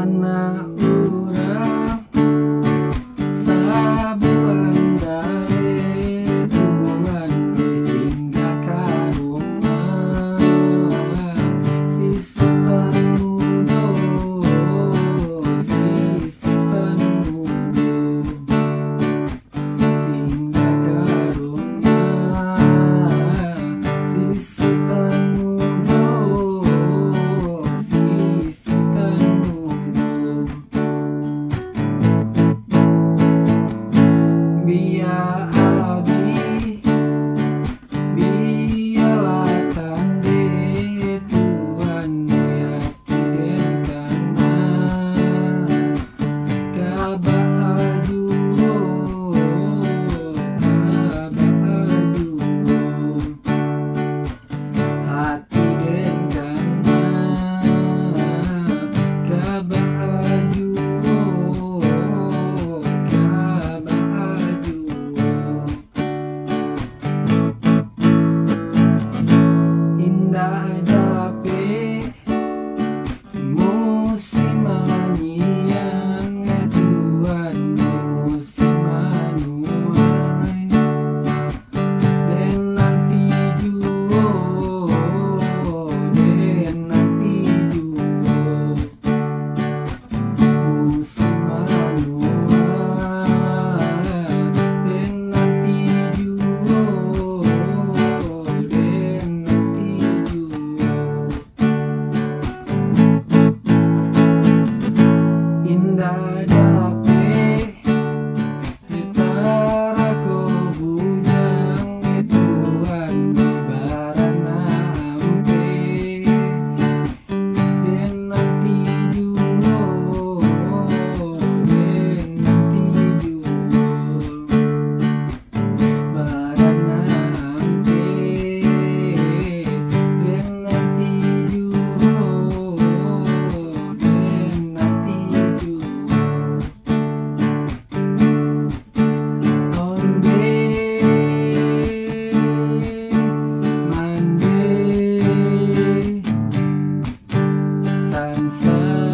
anak urang sabuang dari Tuhan singgah ka rumah si sultan mudo singgah ka rumah si sultan mudo biar abdi biarlah tande Tuhan yati den kana kabaju hati den kana kabaju indah dape musim anyiang Tuhan musim anuai dan nanti juo musim anuai dan nanti juo indah dape tarago bujang Tuhan barana ampe den nanti juo barana ampe den nanti juo Mande sansa